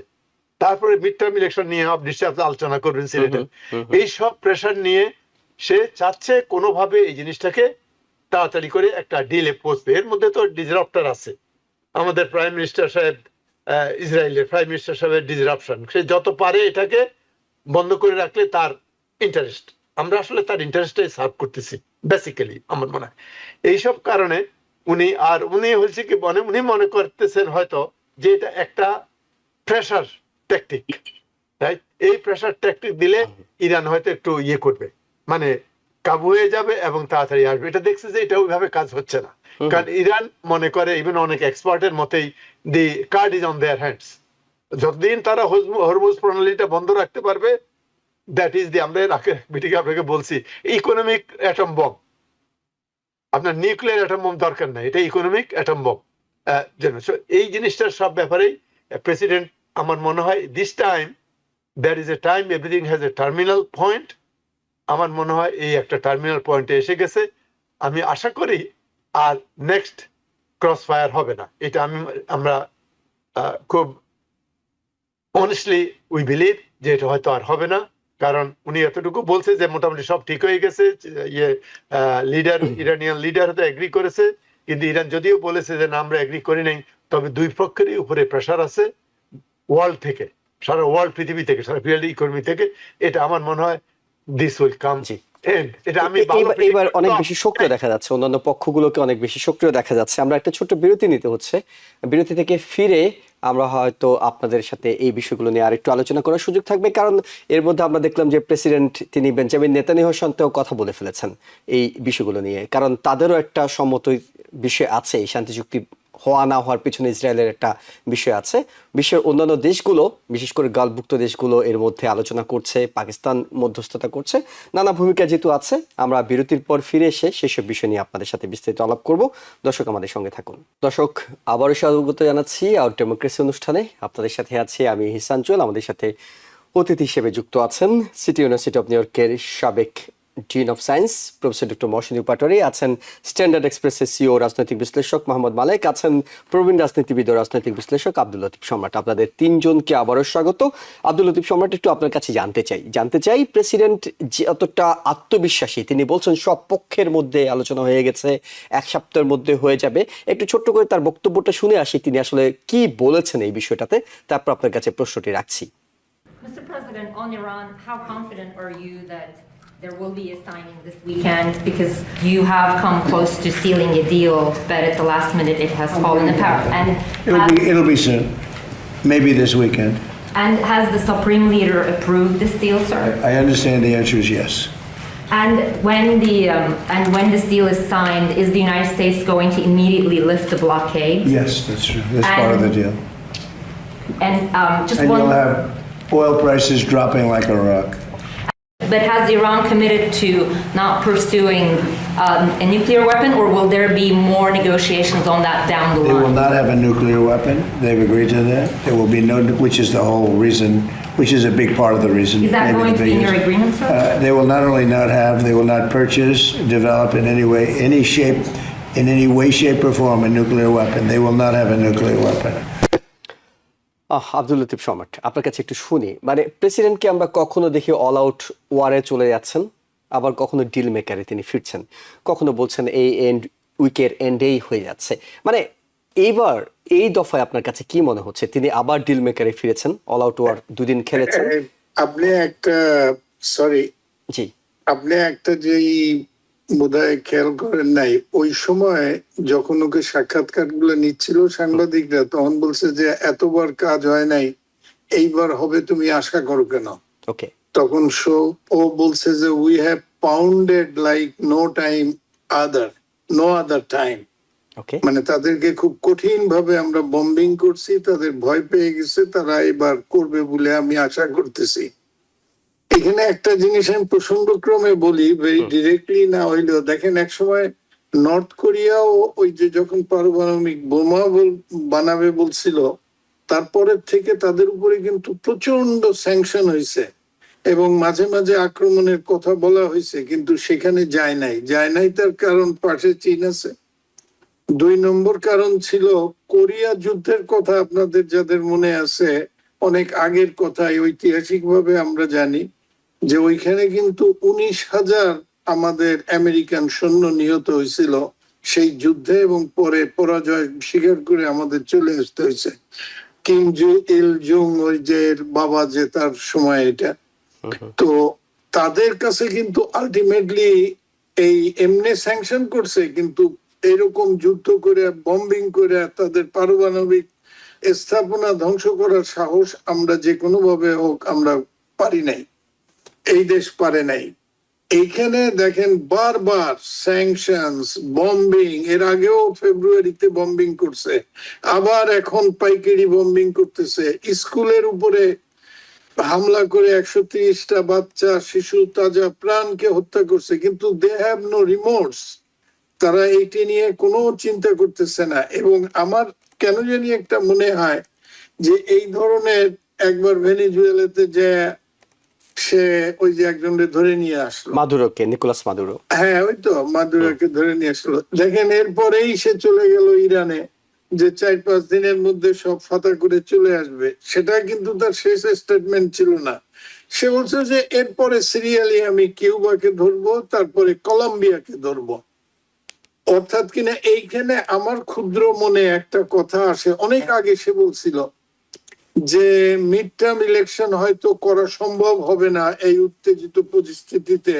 তারপরে মিড টার্ম ইলেকশন নিয়ে নিশ্চয়ই আপনি আলোচনা করবেন সিনেটে। এই সব প্রেশার নিয়ে সে চাচ্ছে কোনোভাবে এই জিনিসটাকে তাড়াতাড়ি করে একটা ডিলে পৌঁছবে। এর মধ্যে তো ডিসরাপ্টার আছে। আমাদের প্রাইম মিনিস্টার সাহেব, ইসরায়েলের প্রাইম মিনিস্টার সাহেবের ডিসরাপশন, সে যত পারে এটাকে বন্ধ করে রাখলে তার ইন্টারেস্ট, আমরা আসলে তার ইন্টারেস্টটাই সার্ভ করতেছি বেসিক্যালি আমার মনে হয়। এইসব কারণে উনি হচ্ছে কি উনি মনে করতেছেন হয়তো যে এটা একটা প্রেশার ট্যাকটিক, রাইট? এই প্রেশার ট্যাকটিক দিলে ইরান হয়তো একটু ইয়ে করবে, মানে কাবু হয়ে যাবে এবং তাড়াতাড়ি আসবে। এটা দেখছে যে এটা ওইভাবে কাজ হচ্ছে না, কারণ ইরান মনে করে, ইভেন অনেক এক্সপার্টের মতেই, the card is on their hands. যতদিন তারা হরমুজ প্রণালীটা বন্ধ রাখতে পারবে, দ্যাট ইজ দি, আমরা মিটিংয়ে আপনাকে বলছি, ইকোনমিক অ্যাটম বম। আপনার নিউক্লিয়ার অ্যাটম বম দরকার নাই, এটা ইকোনমিক অ্যাটম বম। এই জিনিসটার সব ব্যাপারেই প্রেসিডেন্ট, আমার মনে হয় this time there is a time, everything has a terminal point. আমার মনে হয় এই একটা টার্মিনাল পয়েন্টে এসে গেছে। আমি আশা করি আর নেক্সট ক্রস ফায়ার হবে না। এটা আমরা খুব অনেস্টলি উই বিলিভ যে এটা হয়তো আর হবে না, কারণ উনি এতটুকু বলছে যে মোটামুটি সব ঠিক হয়ে গেছে। ইরানিয়ান লিডার হয়তো এগ্রি করেছে, কিন্তু ইরান যদিও বলেছে যে না আমরা এগ্রি করি নাই, তবে দুই পক্ষেরই উপরে প্রেশার আছে ওয়ার্ল্ড থেকে, সারা ওয়ার্ল্ড, পৃথিবী থেকে, সারা ইকোনমি থেকে। এটা আমার মনে হয় দিস উইল কাম। এবার অনেক বেশি সক্রিয় দেখা যাচ্ছে, অন্যান্য পক্ষগুলোকে অনেক বেশি সক্রিয় দেখা যাচ্ছে। আমরা একটা ছোট্ট বিরতি নিতে হচ্ছে, বিরতি থেকে ফিরে আমরা হয়তো আপনাদের সাথে এই বিষয়গুলো নিয়ে আরেকটু আলোচনা করার সুযোগ থাকবে, কারণ এর মধ্যে আমরা দেখলাম যে প্রেসিডেন্ট তিনি বেঞ্জামিন নেতানিয়াহুর সঙ্গেও কথা বলে ফেলেছেন এই বিষয়গুলো নিয়ে, কারণ তাদেরও একটা সম্মত বিষয় আছে এই শান্তি চুক্তি হওয়া না হওয়ার পিছনে ইসরায়েলের একটা বিষয় আছে। বিশ্বের অন্যান্য দেশগুলো, বিশেষ করে গালভুক্ত দেশগুলো এর মধ্যে আলোচনা করছে, পাকিস্তান মধ্যস্থতা করছে, নানা ভূমিকা যেহেতু আছে। আমরা বিরতির পর ফিরে এসে সেসব বিষয় নিয়ে আপনাদের সাথে বিস্তারিত আলাপ করব। দর্শক আমাদের সঙ্গে থাকুন। দর্শক, আবারও স্বাগত জানাচ্ছি আওয়ার ডেমোক্রেসি অনুষ্ঠানে। আপনাদের সাথে আছি আমি ইহসান জুয়েল। আমাদের সাথে অতিথি হিসেবে যুক্ত আছেন সিটি ইউনিভার্সিটি অফ নিউ ইয়র্কের সাবেক dean of science professor doctor Mohsin Patwari, আছেন স্ট্যান্ডার্ড এক্সপ্রেসের সিও রাজনৈতিক বিশ্লেষক মোহাম্মদ মালেক, আছেন প্রবীণ রাজনীতিবিদ ও রাজনৈতিক বিশ্লেষক আব্দুল লতিফ সম্রাট। আপনাদের তিনজনকে আবারও স্বাগত। আব্দুল লতিফ সম্রাট, একটু আপনার কাছে জানতে চাই প্রেসিডেন্ট যে এতটা আত্মবিশ্বাসী, তিনি বলছেন সব পক্ষের মধ্যে আলোচনা হয়ে গেছে, এক সপ্তাহের মধ্যে হয়ে যাবে। একটু ছোট্ট করে তার বক্তব্যটা শুনে আসি, তিনি আসলে কি বলেছেন এই বিষয়টাতে, তারপর আপনার কাছে প্রশ্নটি রাখছি। Mr. President, on Iran, how confident are you that there will be a signing this weekend? Because you have come close to sealing a deal, but at the last minute it has fallen apart. And It'll be soon, maybe this weekend. has the Supreme Leader approved this deal, sir? I understand the answer is yes. And when this deal is signed, is the United States going to immediately lift the blockade? Yes, that's true. That's part of the deal. And just And one. you'll have oil prices dropping like a rock. But has Iran committed to not pursuing a nuclear weapon, or will there be more negotiations on that down the They will line? not have a nuclear weapon. They've agreed to that. There will be no, which is the whole reason, which is a big part of the reason. Is that maybe going the to be in your biggest. agreement, sir? They will not only not have, they will not purchase, develop in any way, any shape, in any way, shape, or form a nuclear weapon. They will not have a nuclear weapon. Abdul Latif সম্রাট, আপনার কাছে একটু শুনি, মানে প্রেসিডেন্টকে আমরা কখনো দেখি অল আউট ওয়ারে চলে যাচ্ছেন, আবার কখনো ডিল মেকারে তিনি ফিরছেন, কখনো বলছেন এই উইকের এন্ডেই হয়ে যাচ্ছে। মানে এইবার এই দফায় আপনার কাছে কি মনে হচ্ছে, তিনি আবার ডিল মেকারে ফিরেছেন, অল আউট ওয়ার দুদিন খেলেছেন? আপনি একটা জি, আপনি একটা যে বোধহয় খেয়াল করেন নাই, ওই সময় যখন ওকে সাক্ষাৎকার গুলো নিচ্ছিল সাংবাদিকরা, তখন বলছে যে এতবার কাজ হয় নাই, এইবার হবে, তুমি আশা করো কেন? ওকে। তখন ও বলছে যে we have pounded like no other time. Okay, মানে তাদেরকে খুব কঠিন ভাবে আমরা বম্বিং করছি, তাদের ভয় পেয়ে গেছে, তারা এবার করবে বলে আমি আশা করতেছি। এখানে একটা জিনিস আমি প্রসঙ্গক্রমে বলি, ভেরি ডিরেক্টলি না হইলেও, দেখেন এক সময় নর্থ কোরিয়াও ওই যে যখন পারমাণবিক বোমা বানাবে বলছিল, তারপরের থেকে তাদের উপরে কিন্তু প্রচন্ড স্যাংশন হয়েছে এবং মাঝে মাঝে আক্রমণের কথা বলা হয়েছে, কিন্তু সেখানে যায় নাই। তার কারণ পাশে চীন আছে। 2 নম্বর কারণ ছিল কোরিয়া যুদ্ধের কথা, আপনাদের যাদের মনে আছে, অনেক আগের কথা, ঐতিহাসিক ভাবে আমরা জানি যে ওইখানে কিন্তু 19,000 আমাদের আমেরিকান সৈন্য নিহত হয়েছিল সেই যুদ্ধে, এবং পরে পরাজয় স্বীকার করে আমাদের চলে আসতে হয়েছে। কিম ইল জুং, ওই যে বাবা, যে তার সময় এটা, তো তাদের কাছে কিন্তু আলটিমেটলি এই এমনি স্যাংশন করছে, কিন্তু এরকম যুদ্ধ করে বম্বিং করে তাদের পারমাণবিক স্থাপনা ধ্বংস করার সাহস আমরা যে কোনো ভাবে হোক আমরা পারি নাই, এই দেশ পারে নাই। এইখানে দেখেন বারবার স্যাংশনস, বম্বিং, এর আগেও ফেব্রুয়ারিতে বম্বিং করছে, আবার এখন পাইকারি বম্বিং করতেছে, স্কুলের উপরে হামলা করে 130টা বাচ্চা, শিশু, তাজা প্রাণকে হত্যা করছে, কিন্তু দে হ্যাভ নো রিমোর্স। তারা এইটি নিয়ে কোনো চিন্তা করতেছে না। এবং আমার কেন জানি একটা মনে হয় যে এই ধরনের, একবার ভেনেজুয়েলাতে যে সে ওই যে একজনকে ধরে নিয়ে আসলো, মাদুরোকে, নিকোলাস মাদুরো, হ্যাঁ ওই তো মাদুরোকে ধরে নিয়ে আসলো, দেখেন এরপরেই সে চলে গেল ইরানে, যে 4-5 দিনের মধ্যে সব ফাতা করে চলে আসবে। সেটা কিন্তু তার শেষ স্টেটমেন্ট ছিল না। সে বলছে যে এরপরে সিরিয়ালি আমি কিউবাকে ধরবো, তারপরে কলম্বিয়াকে ধরবো। অর্থাৎ কিনা এইখানে আমার ক্ষুদ্র মনে একটা কথা আসে, অনেক আগে সে বলছিল যে মিড টার্ম ইলেকশন হয়তো করা সম্ভব হবে না এই উত্তেজিত পরিস্থিতিতে,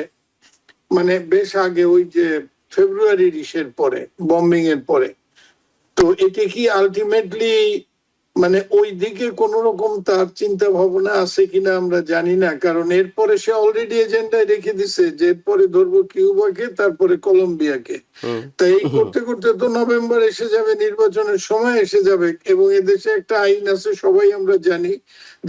মানে বেশ আগে, ওই যে ফেব্রুয়ারির ইসের পরে, বম্বিং এর পরে। তো এটা কি আলটিমেটলি মানে ওই দিকে কোন রকম তার চিন্তা ভাবনা আছে কিনা আমরা জানি না, কারণ এরপরে সে অলরেডি এজেন্ডায় রেখে দিছে যে এরপরে ধরবো কিউবাকে, তারপরে কলম্বিয়াকে। তাই এই করতে করতে তো নভেম্বর এসে যাবে, নির্বাচনের সময় এসে যাবে, এবং এদেশে একটা আইন আছে সবাই আমরা জানি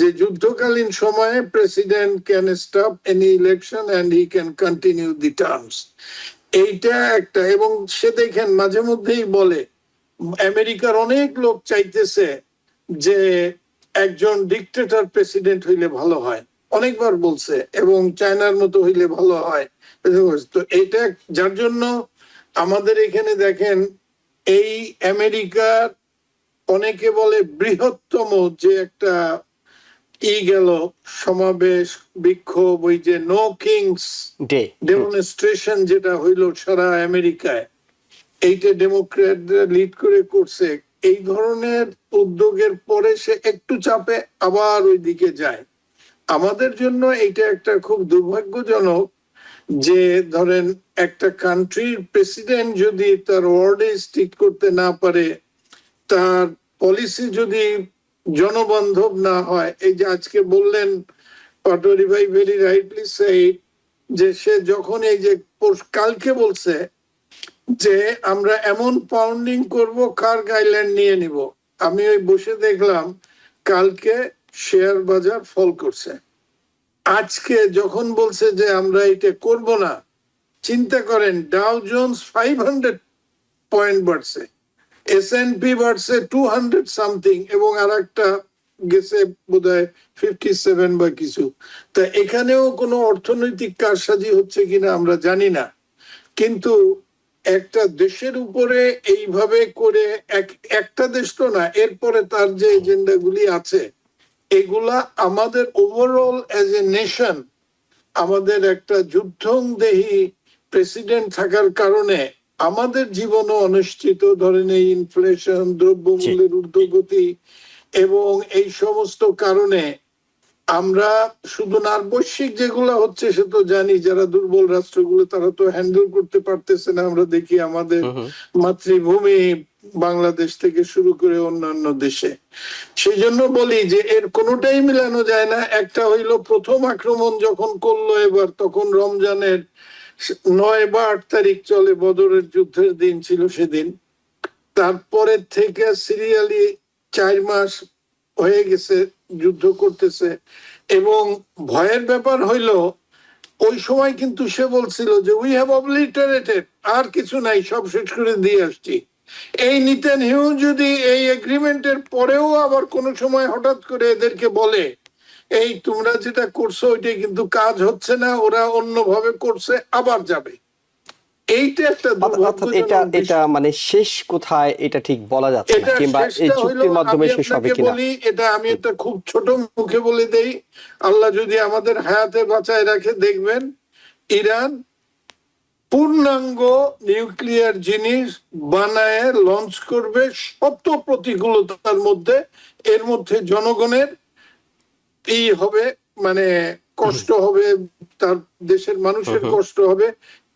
যে যুদ্ধকালীন সময়ে president can stop any election and he can continue the terms. এইটা একটা, এবং সে দেখেন মাঝে মধ্যেই বলে আমেরিকার অনেক লোক চাইতেছে যে একজন ডিক্টেটর প্রেসিডেন্ট হইলে ভালো হয়, অনেকবার বলছে, এবং চায়নার মতো হইলে ভালো হয়। তো এটা যার জন্য আমাদের এখানে দেখেন এই আমেরিকার অনেকে বলে বৃহত্তম যে একটা গেল সমাবেশ, বিক্ষোভ, ওই যে নো কিংস ডে, ডেমনস্ট্রেশন যেটা হইল সারা আমেরিকায়, এইটা ডেমোক্র্যাটরা লিড করে করছে। এই ধরনের উদ্যোগের পরে সে একটু চাপে আবার ওই দিকে যায়। আমাদের জন্য এটা একটা খুব দুর্ভাগ্যজনক যে ধরেন একটা কান্ট্রির প্রেসিডেন্ট যদি তার ওয়ার্ডে স্টিক করতে না পারে, তার পলিসি যদি জনবান্ধব না হয়। এই যে আজকে বললেন পাটোয়ারি ভাই ভেরি রাইটলি সেইড যে সে যখন এই যে কালকে বলছে যে আমরা এমন পাউন্ডিং করব কার গাইডলাইন নিয়ে নিব, আমি ওই বসে দেখলাম কালকে শেয়ার বাজার ফল করছে। আজকে যখন বলছে যে আমরা এটা করব না, চিন্তা করেন ডাউ জোন্স 500 পয়েন্ট বাড়ছে, S&P বাড়ছে 200 সামথিং, এবং আর একটা গেছে বোধহয় 57 বা কিছু। তা এখানেও কোনো অর্থনৈতিক কারসাজি হচ্ছে কিনা আমরা জানি না, কিন্তু একটা দেশের উপরে এইভাবে করে একটা দেশ তো না, এরপরে তার যে এজেন্ডা গুলি আছে এগুলা আমাদের ওভারঅল অ্যাজ এ নেশন, আমাদের একটা যুদ্ধংদেহী প্রেসিডেন্ট থাকার কারণে আমাদের জীবনও অনিশ্চিত। ধরেন এই ইনফ্লেশন, দ্রব্যমূল্যের ঊর্ধ্বগতি, এবং এই সমস্ত কারণে আমরা শুধু না, বৈশ্বিক যেগুলো হচ্ছে সে তো জানি, যারা দুর্বল রাষ্ট্রগুলো তারা তো হ্যান্ডেল করতে পারতেছে না। আমরা দেখি আমাদের মাতৃভূমি বাংলাদেশ থেকে শুরু করে অন্যান্য দেশে। সেই জন্য বলি যে এর কোনোটাই মিলানো যায় না। একটা হইলো প্রথম আক্রমণ যখন করলো এবার, তখন রমজানের 9 বা 8 তারিখ চলে, বদরের যুদ্ধের দিন ছিল সেদিন। তারপরে থেকে সিরিয়ালি 4 মাস হয়ে গেছে যুদ্ধ করতেছে, এবং ভয়ের ব্যাপার হইলো ওই সময় কিন্তু সে বলছিল যে উই হ্যাভ অবলিটারেটেড, আর কিছু নাই, সব শেষ করে দিয়ে আসছি। এই নেতানিয়াহু যদি এই এগ্রিমেন্টের পরেও আবার কোন সময় হঠাৎ করে এদেরকে বলে এই তোমরা যেটা করছো ওইটা কিন্তু কাজ হচ্ছে না, ওরা অন্যভাবে করছে, আবার যাবে, এইটা একটা এটা এটা মানে শেষ কোথায় এটা ঠিক বলা যাচ্ছে না, কিংবা এই চুক্তির মাধ্যমে শেষ হবে কিনা। এটা আমি একটা খুব ছোট মুখে বলে দেই, আল্লাহ যদি আমাদের হায়াতে বাঁচায় রাখে, দেখবেন ইরান পূর্ণাঙ্গ নিউক্লিয়ার জিনিস বানায় লঞ্চ করবে, শত প্রতিকূলতার মধ্যে। এর মধ্যে জনগণের হবে, মানে কষ্ট হবে, তার দেশের মানুষের কষ্ট হবে,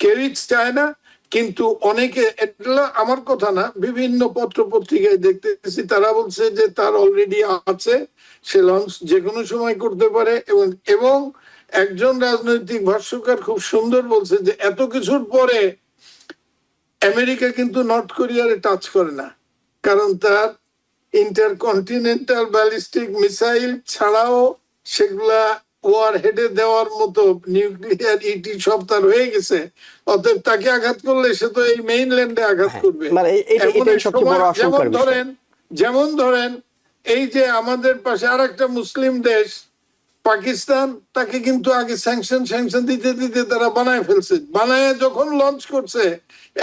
কেউই চায় না। কিন্তু অনেকে, এটা আমার কথা না, বিভিন্ন পত্র পত্রিকায় দেখতেছি তারা বলছে যে তার অলরেডি আছে, সে লঞ্চ যে কোনো সময় করতে পারে। এবং একজন রাজনৈতিক ভাষ্যকার খুব সুন্দর বলছে যে এত কিছুর পরে আমেরিকা কিন্তু নর্থ কোরিয়ারে টাচ করে না, কারণ তার ইন্টারকন্টিনেন্টাল ব্যালিস্টিক মিসাইল ছাড়াও সেগুলা ওয়ার হেডে দেওয়ার মতো নিউক্লিয়ার সব তার হয়ে গেছে। অতএব তাকে আঘাত করলে সে তো এই মেইনল্যান্ডে আঘাত করবে। যেমন ধরেন এই যে আমাদের পাশে আর একটা মুসলিম দেশ পাকিস্তান, তাকে কিন্তু আগে স্যাংশন দিতে দিতে তারা বানায় ফেলছে। বানায় যখন লঞ্চ করছে,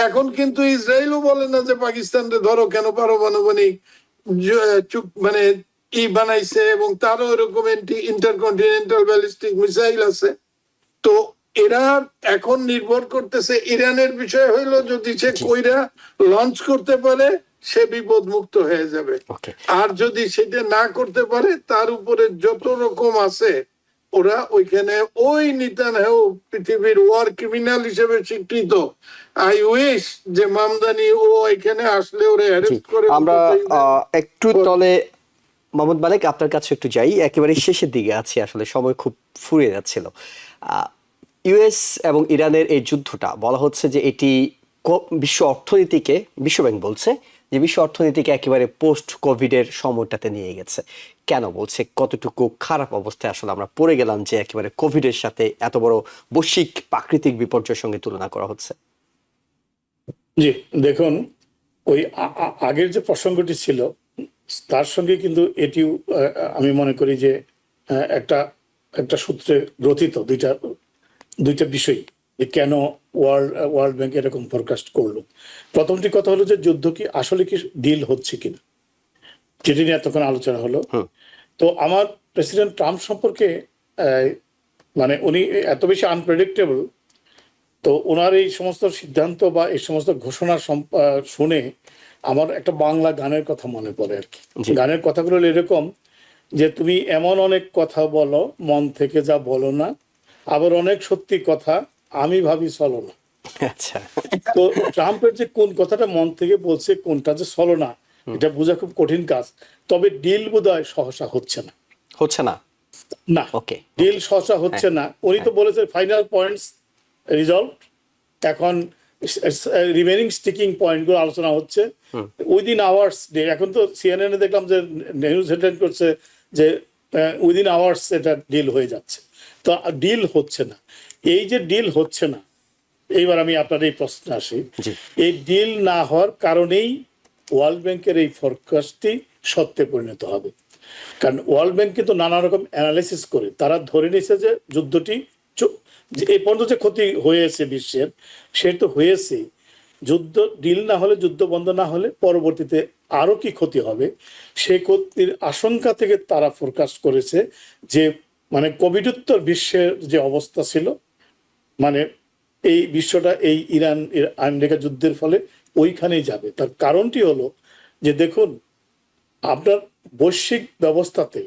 এখন কিন্তু ইসরায়েলও বলে না যে পাকিস্তানকে ধরো, কেন পারমাণবিক মানে বানাইছে, এবং তারও এরকম ইন্টারকন্টিনেন্টাল ব্যালিস্টিক মিসাইল আছে। তো এরা এখন নির্ভর করতেছে ইরানের বিষয় হইলো, যদি সে কইরা লঞ্চ করতে পারে সে বিপদ মুক্ত হয়ে যাবে, আর যদি সেটা না করতে পারে তার উপরে যত রকম আছে ওরা ওইখানে, ওই নেতানিয়াহু পৃথিবীর ওয়ার ক্রিমিনাল হিসেবে স্বীকৃত। আই উইশ যে মামদানি ও এখানে আসলে ওরে অ্যারেস্ট করে। আমরা একটু তলে মোহাম্মদ মালিক, আপনার কাছে একটু যাই, একেবারে শেষের দিকে আছি, আসলে সময় খুব ফুরিয়ে যাচ্ছিল। ইউএস এবং ইরানের এই যুদ্ধটা বলা হচ্ছে যে এটি বিশ্ব অর্থনীতিকে, বিশ্বব্যাংক বলছে যে বিশ্ব অর্থনীতিকে একেবারে পোস্ট কোভিডের সময়টাতে নিয়ে গেছে। কেন বলছে, কতটুকু খারাপ অবস্থায় আসলে আমরা পড়ে গেলাম যে একেবারে কোভিডের সাথে এত বড় বৈশ্বিক প্রাকৃতিক বিপর্যয়ের সঙ্গে তুলনা করা হচ্ছে? জি, দেখুন, ওই আগের যে প্রসঙ্গটি ছিল তার সঙ্গে কিন্তু এটিও আমি মনে করি যে একটা একটা সূত্রে গ্রথিত দুইটা বিষয়, যে কেন ওয়ার্ল্ড ব্যাংক এরকম ফোরকাস্ট করলো। প্রথমটি কথা হলো যে যুদ্ধ কি আসলে কি ডিল হচ্ছে কিনা, যেটি নিয়ে এতক্ষণ আলোচনা হলো। তো আমার প্রেসিডেন্ট ট্রাম্প সম্পর্কে মানে উনি এত বেশি আনপ্রেডিক্টেবল, তো ওনার এই সমস্ত সিদ্ধান্ত বা এই সমস্ত ঘোষণা শুনে আমার একটা বাংলা গানের কথা মনে পড়ে আর কি। গানের কথাগুলো হলো এরকম যে, তুমি এমন অনেক কথা বলো মন থেকে যা বলো না, আবার অনেক সত্যি কথা আমি ভাবি চলো না। আচ্ছা, তো ট্রাম্পের যে কোন কথাটা মন থেকে বলছে, কোনটা যে চলো না, এটা বোঝা খুব কঠিন কাজ। তবে ডিল বোধহয় সহসা হচ্ছে না। না, ওকে, ডিল সহসা হচ্ছে না। উনি তো বলেছেন ফাইনাল পয়েন্টস রিজলভ, এখন রিমেনিং স্টিকিং পয়েন্ট গুলো আলোচনা হচ্ছে উইদিন আওয়ার্স। এখন তো সিএনএন দেখলাম যে নিউজ হেডলাইন করছে যে উইদিন আওয়ার্স এটা ডিল হয়ে যাচ্ছে। তো ডিল হচ্ছে না। এই যে ডিল হচ্ছে না, এইবার আমি আপনার এই প্রশ্নে আসি। এই ডিল না হওয়ার কারণেই ওয়ার্ল্ড ব্যাংকের এই ফোরকাস্টটি সত্যে পরিণত হবে। কারণ ওয়ার্ল্ড ব্যাংক কিন্তু নানা রকম অ্যানালাইসিস করে তারা ধরে নিয়েছে যে যুদ্ধটি এই পর্যন্ত যে ক্ষতি হয়েছে বিশ্বের, সে তো হয়েছে। যুদ্ধ ডিল না হলে, যুদ্ধ বন্ধ না হলে পরবর্তীতে আরো কি ক্ষতি হবে, সেই ক্ষতির আশঙ্কা থেকে তারা ফোরকাস্ট করেছে যে মানে কোভিডোত্তর বিশ্বের যে অবস্থা ছিল, মানে এই বিশ্বটা এই ইরান আমেরিকা যুদ্ধের ফলে ওইখানেই যাবে। তার কারণটি হলো যে দেখুন, আপনার বৈশ্বিক ব্যবস্থাতে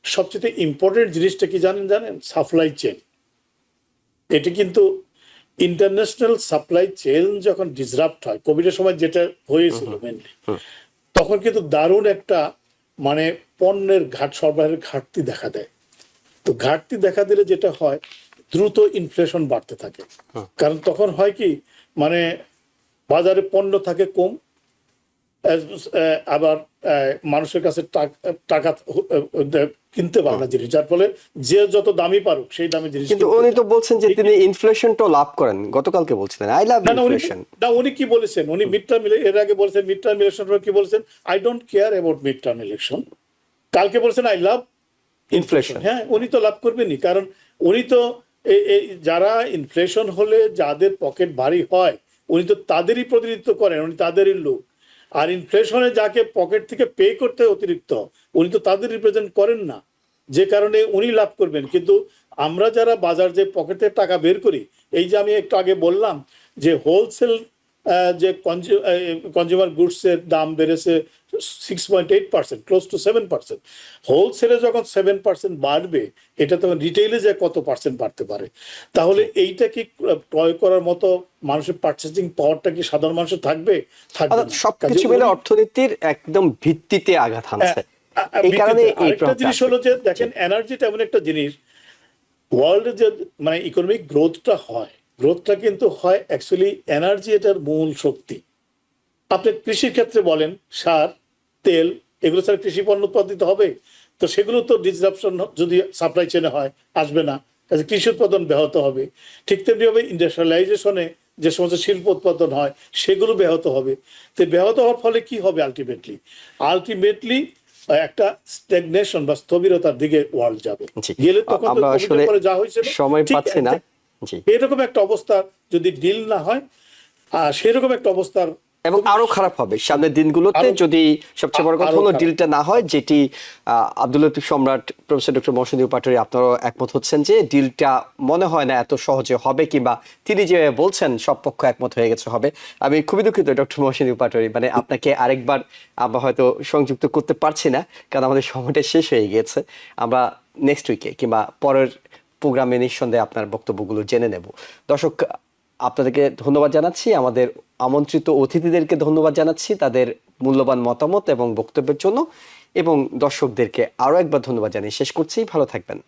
সবচেয়ে ইম্পর্টেন্ট জিনিসটা কি জানেন? Supply chain. এটি কিন্তু ইন্টারন্যাশনাল সাপ্লাই চেইন যখন ডিসরাপ্ট হয়, কোভিডের সময় যেটা হয়েছিল মেনলি, তখন কিন্তু দারুণ একটা মানে পণ্যের সরবরাহের ঘাটতি দেখা দেয়। তো ঘাটতি দেখা দিলে যেটা হয়, দ্রুত ইনফ্লেশন বাড়তে থাকে। কারণ তখন হয় কি, মানে বাজারে পণ্য থাকে কম, আবার মানুষের কাছে টাকা কিনতে পারে না জিনিস, যার ফলে যে যত দামি পারুক সেই দামে জিনিস। কিন্তু উনি তো বলছেন যে তিনি ইনফ্লেশনটা লাভ করেন, গতকালকে বলছিলেন আই লাভ ইনফ্লেশন। না, উনি কি বলেছেন? উনি মিড টার্ম, এর আগে বলেছেন মিড টার্ম ইলেকশন কি বলেছেন? I don't care about mid term election. কালকে বলেছেন আই লাভ ইনফ্লেশন। হ্যাঁ, উনি তো লাভ করবেনই, কারণ উনি তো যারা ইনফ্লেশন হলে যাদের পকেট ভারী হয়, উনি তো তাদেরই প্রতিনিধিত্ব করেন, উনি তাদেরই লোক। আর ইনফ্লেশনে যাকে পকেট থেকে পে করতে অতিরিক্ত, উনি তো তাদের রিপ্রেজেন্ট করেন না, যে কারণে উনি লাভ করবেন। কিন্তু আমরা যারা বাজার যে পকেটে টাকা বের করি, এই যে আমি একটু আগে বললাম যে হোলসেল যে কনজিউমার গুডসের দাম বেড়েছে 6.8%, ক্লোজ টু 7%। হোলসেলে যখন 7% বাড়বে, এটা তখন রিটেইলে যে কত পার্সেন্ট বাড়তে পারে। তাহলে এইটা কি ক্রয় করার মতো মানুষের পারচেজিং পাওয়ারটা কি সাধারণ মানুষের থাকবে? সবকিছু মিলে অর্থনীতির একদম ভিত্তিতে আঘাত হানছে। এই কারণে আরেকটা জিনিস হলো যে দেখেন, এনার্জিটা এমন একটা জিনিস, ওয়ার্ল্ডে যে মানে ইকোনমিক গ্রোথটা কিন্তু হয় অ্যাকচুয়ালি এনার্জি, এটার মূল শক্তি। আপনি কৃষির ক্ষেত্রে বলেন, সার, তেল, এগুলো ছাড়া কৃষি পণ্য উৎপাদিত হবে? তো সেগুলো তো ডিসরাপশন যদি সাপ্লাই চেনে হয়, আসবে না, কাজে কৃষি উৎপাদন ব্যাহত হবে। ঠিক তেমনিভাবে ইন্ডাস্ট্রিয়ালাইজেশনে যে সমস্ত শিল্প উৎপাদন হয়, সেগুলো ব্যাহত হবে। তো ব্যাহত হওয়ার ফলে কি হবে? আলটিমেটলি একটা স্ট্যাগনেশন বা স্থবিরতার দিকে ওয়ার্ল্ড যাবে। গেলে তখন যা হয়েছিল সময় পাচ্ছি না, এরকম একটা অবস্থা যদি ডিল না হয়, সেরকম একটা অবস্থার এবং আরো খারাপ হবে সামনের দিনগুলোতে যদি সবচেয়ে বড় কথা হলো ডিলটা না হয়, যেটি আব্দুল লতিফ সম্রাট, প্রফেসর ডক্টর মহসিন পাটোয়ারী আপনারাও একমত হচ্ছেন যে ডিলটা মনে হয় না এত সহজে হবে, কিংবা তিনি যে বলছেন সব পক্ষ একমত হয়ে গেছে হবে। আমি খুবই দুঃখিত ডক্টর মহসিন পাটোয়ারী, মানে আপনাকে আরেকবার আমরা হয়তো সংযুক্ত করতে পারছি না, কারণ আমাদের সময়টা শেষ হয়ে গিয়েছে। আমরা নেক্সট উইকে কিংবা পরের প্রোগ্রামে নিঃসন্দেহে আপনার বক্তব্যগুলো জেনে নেব। দর্শক, আপনাদেরকে ধন্যবাদ জানাচ্ছি, আমাদের আমন্ত্রিত অতিথিদেরকে ধন্যবাদ জানাচ্ছি তাদের মূল্যবান মতামত এবং বক্তব্যের জন্য। এবং দর্শকদেরকে আরও একবার ধন্যবাদ জানিয়ে শেষ করছি। ভালো থাকবেন।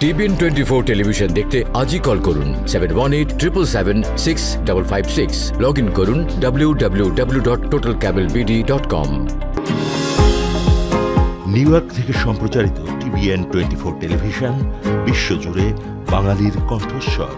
টিভিএন 24 টেলিভিশন দেখতে আজই কল করুন 7187776556। লগ ইন করুন www.totalcablebd.com। নিউ ইয়র্ক থেকে সম্প্রচারিত টিভিএন 24 টেলিভিশন বিশ্বজুড়ে বাঙালির কণ্ঠস্বর।